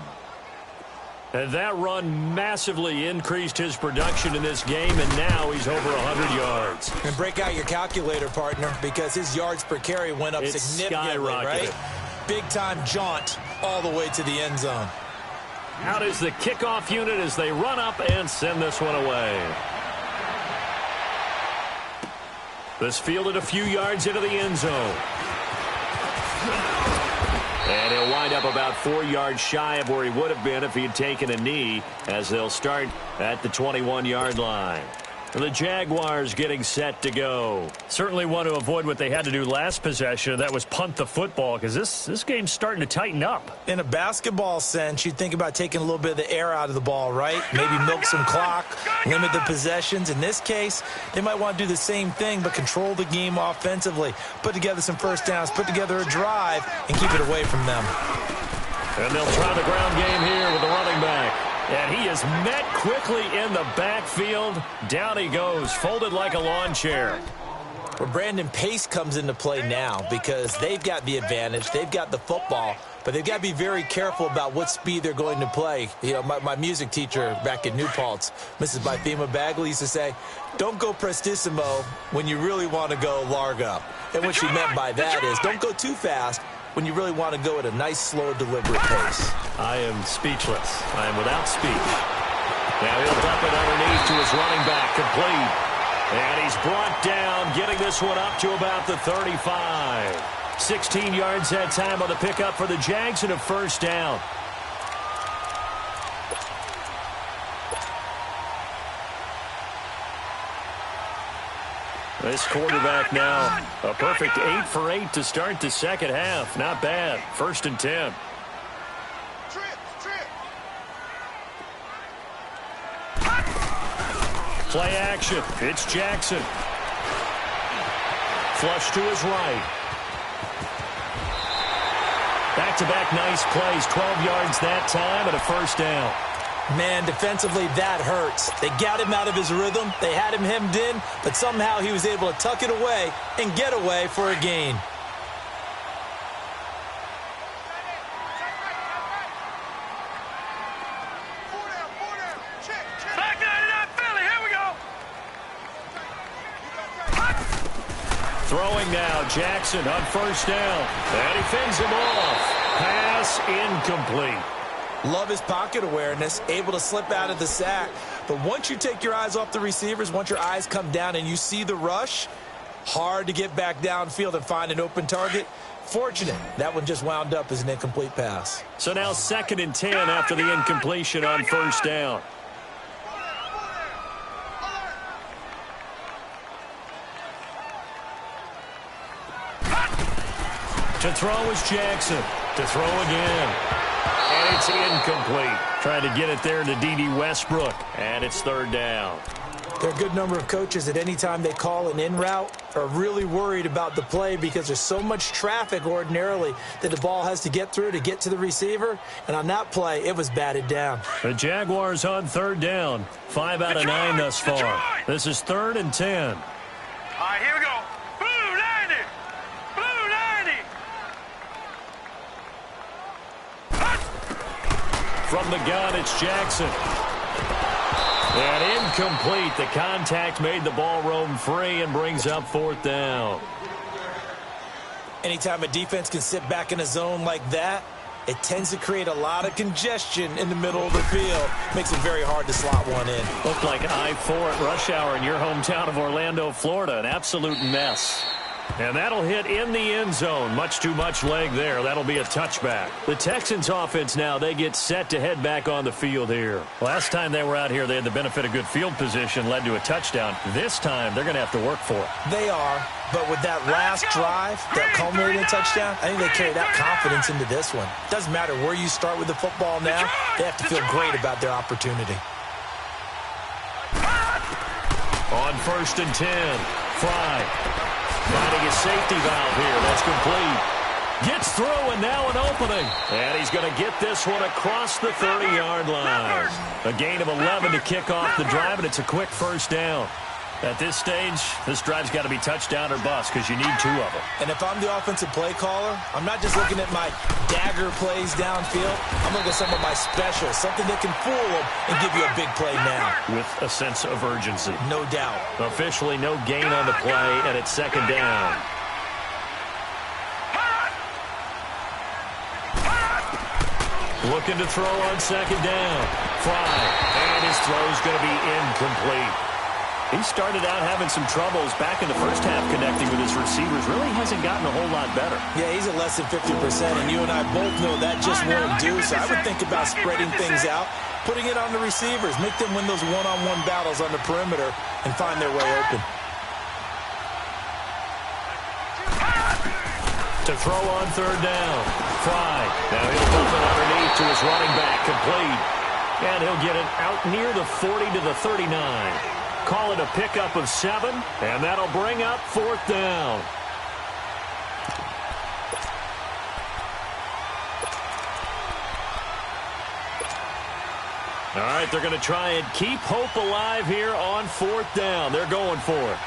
Speaker 1: And that run massively increased his production in this game, and now he's over 100 yards.
Speaker 2: And break out your calculator, partner, because his yards per carry went up significantly, right? Big-time jaunt all the way to the end zone.
Speaker 1: Out is the kickoff unit as they run up and send this one away. This fielded a few yards into the end zone. And he'll wind up about 4 yards shy of where he would have been if he had taken a knee, as they'll start at the 21-yard line. The Jaguars getting set to go. Certainly want to avoid what they had to do last possession. That was punt the football, because this game's starting to tighten up.
Speaker 2: In a basketball sense, you'd think about taking a little bit of the air out of the ball, right? Maybe milk some clock, limit the possessions. In this case, they might want to do the same thing, but control the game offensively. Put together some first downs, put together a drive, and keep it away from them.
Speaker 1: And they'll try the ground game here with the running back. And he is met quickly in the backfield. Down he goes, folded like a lawn chair.
Speaker 2: Well, Brandon, pace comes into play now because they've got the advantage. They've got the football. But but they've got to be very careful about what speed they're going to play. You know, my music teacher back in New Paltz, Mrs. Bythema Bagley, used to say, don't go prestissimo when you really want to go largo. And what she meant by that is don't go too fast when you really want to go at a nice, slow, deliberate pace.
Speaker 1: I am speechless. I am without speech. Now he'll dump it underneath to his running back, complete. And he's brought down, getting this one up to about the 35. 16 yards that time on the pickup for the Jags and a first down. This quarterback now, a perfect 8 for 8 to start the second half. Not bad. 1st and 10. Play action. It's Jackson. Flush to his right. Back-to-back nice plays. 12 yards that time and a first down.
Speaker 2: Man, defensively, that hurts. They got him out of his rhythm. They had him hemmed in, but somehow he was able to tuck it away and get away for a gain.
Speaker 1: Throwing now, Jackson on first down. And he fends him off. Pass incomplete.
Speaker 2: Love his pocket awareness, able to slip out of the sack. But once you take your eyes off the receivers, once your eyes come down and you see the rush, hard to get back downfield and find an open target. Fortunate, that one just wound up as an incomplete pass.
Speaker 1: So now 2nd and 10 after the incompletion on first down. To throw is Jackson. To throw again. And it's incomplete. Trying to get it there to D.D. Westbrook. And it's 3rd down.
Speaker 2: There are a good number of coaches at any time they call an in route are really worried about the play because there's so much traffic ordinarily that the ball has to get through to get to the receiver. And on that play, it was batted down.
Speaker 1: The Jaguars on 3rd down. 5 out of 9 thus far. This is 3rd and 10.
Speaker 3: All right, here we go. Blue 90. Blue 90.
Speaker 1: From the gun, it's Jackson. And incomplete. The contact made the ball roam free and brings up 4th down.
Speaker 2: Anytime a defense can sit back in a zone like that, it tends to create a lot of congestion in the middle of the field. Makes it very hard to slot one in.
Speaker 1: Looked like I-4 at rush hour in your hometown of Orlando, Florida. An absolute mess. And that'll hit in the end zone. Much too much leg there. That'll be a touchback. The Texans offense now, they get set to head back on the field here. Last time they were out here, they had the benefit of good field position, led to a touchdown. This time, they're going to have to work for it.
Speaker 2: They are, but with that last drive, that culminating touchdown, I think they carry that confidence into this one. Doesn't matter where you start with the football now, they have to feel great about their opportunity.
Speaker 1: On 1st and 10, Fry. Finding his safety valve here. That's complete. Gets through and now an opening. And he's going to get this one across the 30-yard line. A gain of 11 to kick off the drive, and it's a quick first down. At this stage, this drive's got to be touchdown or bust because you need 2 of them.
Speaker 2: And if I'm the offensive play caller, I'm not just looking at my dagger plays downfield. I'm looking at some of my specials, something that can fool them and give you a big play now.
Speaker 1: With a sense of urgency.
Speaker 2: No doubt.
Speaker 1: Officially no gain on the play, and it's 2nd down. Looking to throw on 2nd down. Fry. And his throw's going to be incomplete. He started out having some troubles back in the first half connecting with his receivers. Really hasn't gotten a whole lot better.
Speaker 2: Yeah, he's at less than 50%, and you and I both know that just won't do. So I would think about spreading things out, putting it on the receivers, make them win those one-on-one battles on the perimeter, and find their way open.
Speaker 1: To throw on 3rd down. Fry. Now he'll dump it underneath to his running back, complete. And he'll get it out near the 40 to the 39. Call it a pickup of 7, and that'll bring up 4th down. All right, they're going to try and keep hope alive here on 4th down. They're going for it.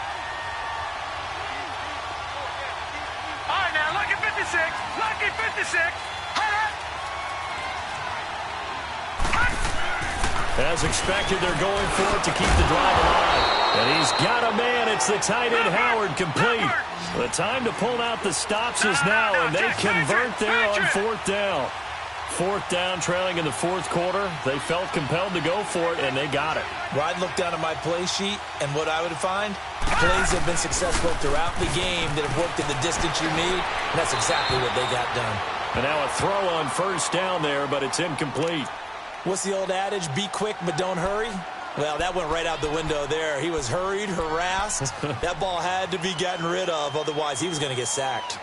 Speaker 3: All right, now, lucky 56. Lucky 56.
Speaker 1: As expected, they're going for it to keep the drive alive. And he's got a man. It's the tight end, Howard, complete. The time to pull out the stops is now, and they convert there on fourth down. Fourth down, trailing in the fourth quarter. They felt compelled to go for it, and they got it.
Speaker 2: Well, I'd look down at my play sheet, and what I would find, plays have been successful throughout the game that have worked in the distance you need, and that's exactly what they got done.
Speaker 1: And now a throw on first down there, but it's incomplete.
Speaker 2: What's the old adage? Be quick, but don't hurry. Well, that went right out the window there. He was hurried, harassed. That ball had to be gotten rid of, otherwise he was going to get sacked.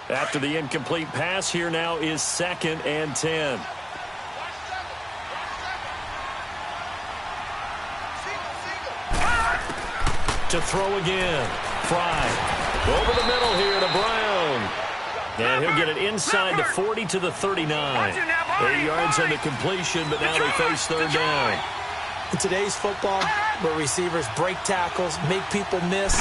Speaker 1: After the incomplete pass, here now is 2nd and 10. To throw again. Fry. Over the middle here to Brown. And he'll get it inside the 40 to the 39. 8 yards on the completion, but now they face third down.
Speaker 2: In today's football, where receivers break tackles, make people miss,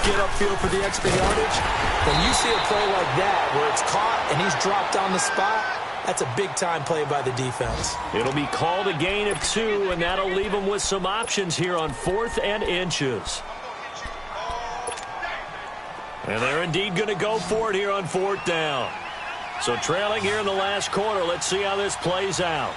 Speaker 2: get upfield for the extra yardage, when you see a play like that where it's caught and he's dropped on the spot, that's a big-time play by the defense.
Speaker 1: It'll be called a gain of 2, and that'll leave them with some options here on 4th and inches. And they're indeed going to go for it here on 4th down. So trailing here in the last quarter, let's see how this plays out.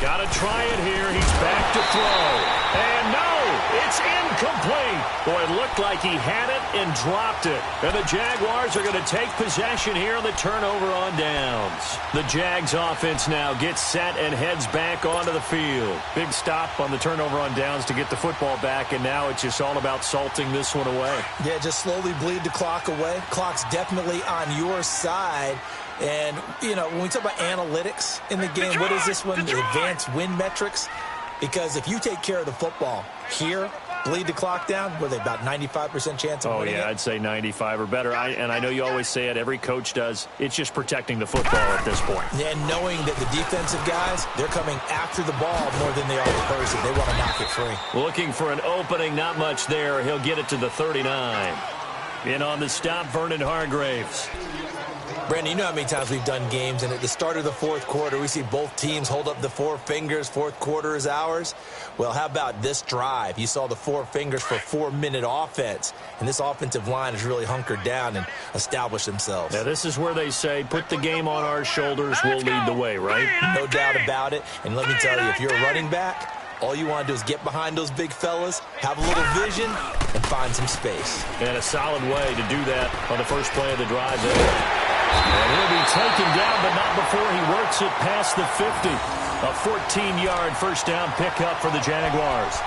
Speaker 1: Got to try it here. He's back to throw. And no, it's incomplete. Boy, it looked like he had it and dropped it. And the Jaguars are going to take possession here on the turnover on downs. The Jags offense now gets set and heads back onto the field. Big stop on the turnover on downs to get the football back, and now it's just all about salting this one away.
Speaker 2: Yeah, just slowly bleed the clock away. Clock's definitely on your side. And, you know, when we talk about analytics in the game, what is this one? The advanced win metrics? Because if you take care of the football here, bleed the clock down, were they about 95% chance of winning it?
Speaker 1: I'd say 95 or better. And I know you always say it, every coach does. It's just protecting the football at this point.
Speaker 2: And knowing that the defensive guys, they're coming after the ball more than they are the person. They want to knock it free.
Speaker 1: Looking for an opening, not much there. He'll get it to the 39. In on the stop, Vernon Hargraves.
Speaker 2: Brandon, you know how many times we've done games, and at the start of the fourth quarter, we see both teams hold up the 4 fingers. Fourth quarter is ours. Well, how about this drive? You saw the 4 fingers for 4-minute offense, and this offensive line has really hunkered down and established themselves.
Speaker 1: Now, this is where they say, put the game on our shoulders, we'll lead the way, right?
Speaker 2: No doubt about it. And let me tell you, if you're a running back, all you want to do is get behind those big fellas, have a little vision, and find some space.
Speaker 1: And a solid way to do that on the first play of the drive there. And he'll be taken down, but not before he works it past the 50. A 14-yard first down pickup for the Jaguars.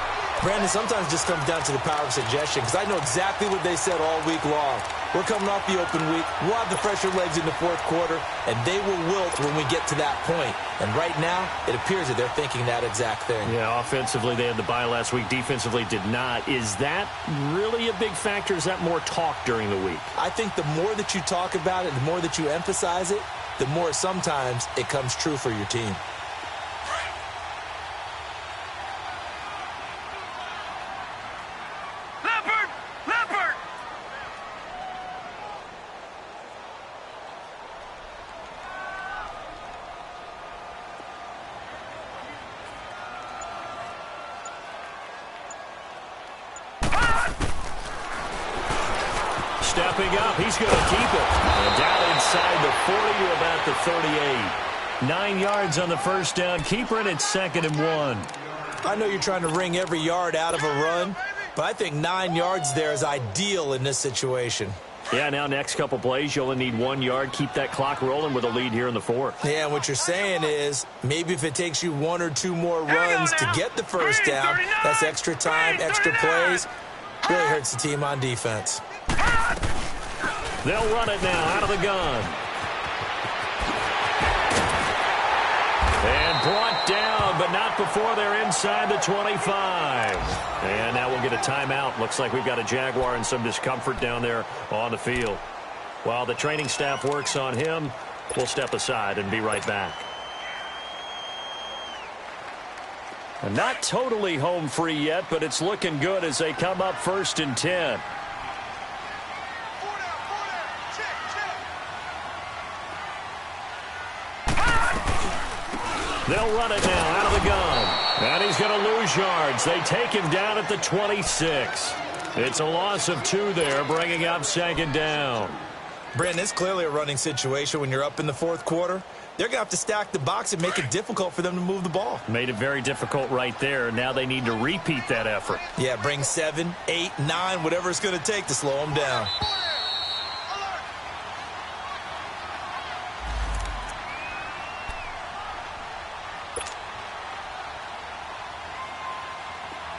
Speaker 2: Brandon, sometimes it just comes down to the power of suggestion, because I know exactly what they said all week long. We're coming off the open week. We'll have the fresher legs in the fourth quarter, and they will wilt when we get to that point. And right now, it appears that they're thinking that exact thing.
Speaker 1: Yeah, offensively, they had the bye last week. Defensively, did not. Is that really a big factor? Is that more talk during the week?
Speaker 2: I think the more that you talk about it, the more that you emphasize it, the more sometimes it comes true for your team.
Speaker 1: Stepping up, he's going to keep it. And down inside the 40 to about the 38. 9 yards on the first down. Keeper, and it's 2nd and 1.
Speaker 2: I know you're trying to wring every yard out of a run, but I think 9 yards there is ideal in this situation.
Speaker 1: Yeah, now next couple plays, you only need 1 yard. Keep that clock rolling with a lead here in the fourth.
Speaker 2: Yeah, and what you're saying is maybe if it takes you 1 or 2 more runs to get the first down, that's extra time, extra plays. Really hurts the team on defense.
Speaker 1: They'll run it now out of the gun. And brought down, but not before they're inside the 25. And now we'll get a timeout. Looks like we've got a Jaguar in some discomfort down there on the field. While the training staff works on him, we'll step aside and be right back. And not totally home free yet, but it's looking good as they come up 1st and 10. They'll run it now out of the gun. And he's going to lose yards. They take him down at the 26. It's a loss of 2 there, bringing up 2nd down.
Speaker 2: Brandon, it's clearly a running situation when you're up in the 4th quarter. They're going to have to stack the box and make it difficult for them to move the ball.
Speaker 1: Made it very difficult right there. Now they need to repeat that effort.
Speaker 2: Yeah, bring 7, 8, 9, whatever it's going to take to slow them down.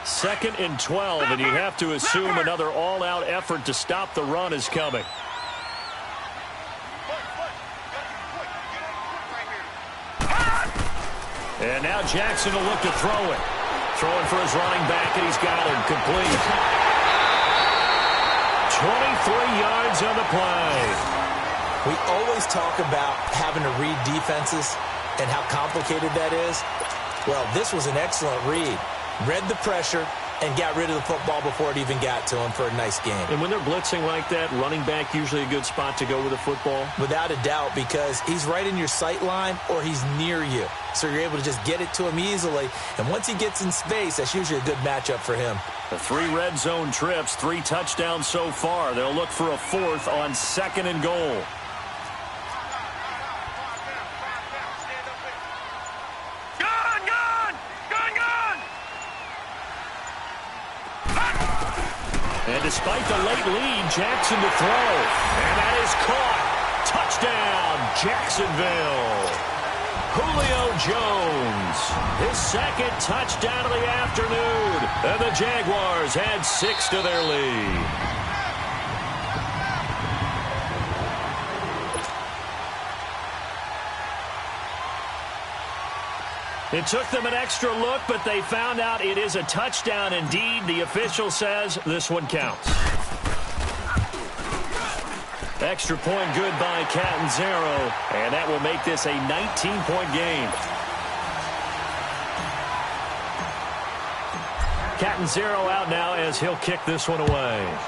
Speaker 1: Second and 12, and you have to assume another all-out effort to stop the run is coming. And now Jackson will look to throw it. Throwing for his running back, and he's got him complete. 23 yards on the play.
Speaker 2: We always talk about having to read defenses and how complicated that is. Well, this was an excellent read. Read the pressure and got rid of the football before it even got to him for a nice game.
Speaker 1: And when they're blitzing like that, running back usually a good spot to go with the football?
Speaker 2: Without a doubt, because he's right in your sight line or he's near you. So you're able to just get it to him easily. And once he gets in space, that's usually a good matchup for him.
Speaker 1: The 3 red zone trips, 3 touchdowns so far. They'll look for a 4th on 2nd and goal. And despite the late lead, Jackson to throw. And that is caught. Touchdown, Jacksonville. Julio Jones, his 2nd touchdown of the afternoon. And the Jaguars add 6 to their lead. It took them an extra look, but they found out it is a touchdown indeed. The official says this one counts. Extra point good by Catanzaro, and that will make this a 19-point game. Catanzaro out now as he'll kick this one away.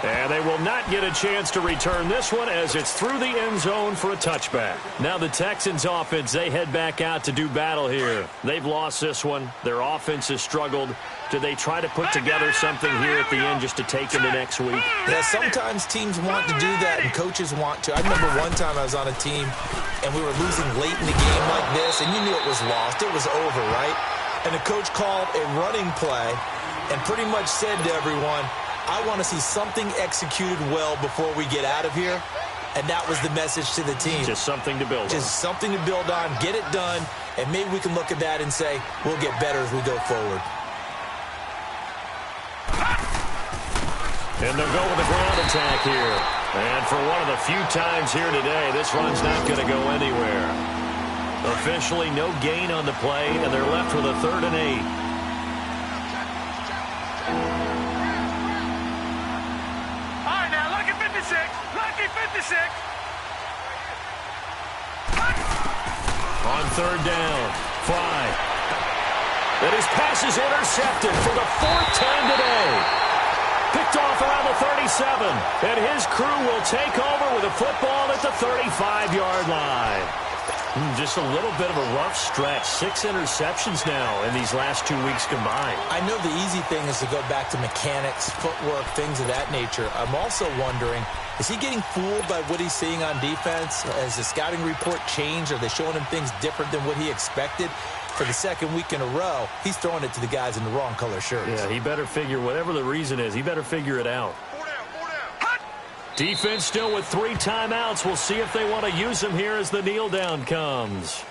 Speaker 1: And they will not get a chance to return this one as it's through the end zone for a touchback. Now the Texans offense, they head back out to do battle here. They've lost this one. Their offense has struggled. Do they try to put together something here at the end just to take into next week?
Speaker 2: Yeah, sometimes teams want to do that and coaches want to. I remember one time I was on a team and we were losing late in the game like this and you knew it was lost. It was over, right? And the coach called a running play and pretty much said to everyone, I want to see something executed well before we get out of here. And that was the message to the team.
Speaker 1: Just something to build on.
Speaker 2: Just something to build on, get it done, and maybe we can look at that and say, we'll get better as we go forward.
Speaker 1: And they'll go with the ground attack here. And for one of the few times here today, this run's not going to go anywhere. Officially no gain on the play, and they're left with a 3rd and 8. On 3rd down, 5. And his pass is intercepted for the 4th time today. Picked off around the 37. And his crew will take over with a football at the 35-yard line. Just a little bit of a rough stretch. 6 interceptions now in these last 2 weeks combined.
Speaker 2: I know the easy thing is to go back to mechanics, footwork, things of that nature. I'm also wondering, is he getting fooled by what he's seeing on defense? Has the scouting report changed? Are they showing him things different than what he expected? For the 2nd week in a row, he's throwing it to the guys in the wrong color shirts.
Speaker 1: Yeah, he better figure, whatever the reason is, he better figure it out. Defense still with 3 timeouts. We'll see if they want to use them here as the kneel down comes.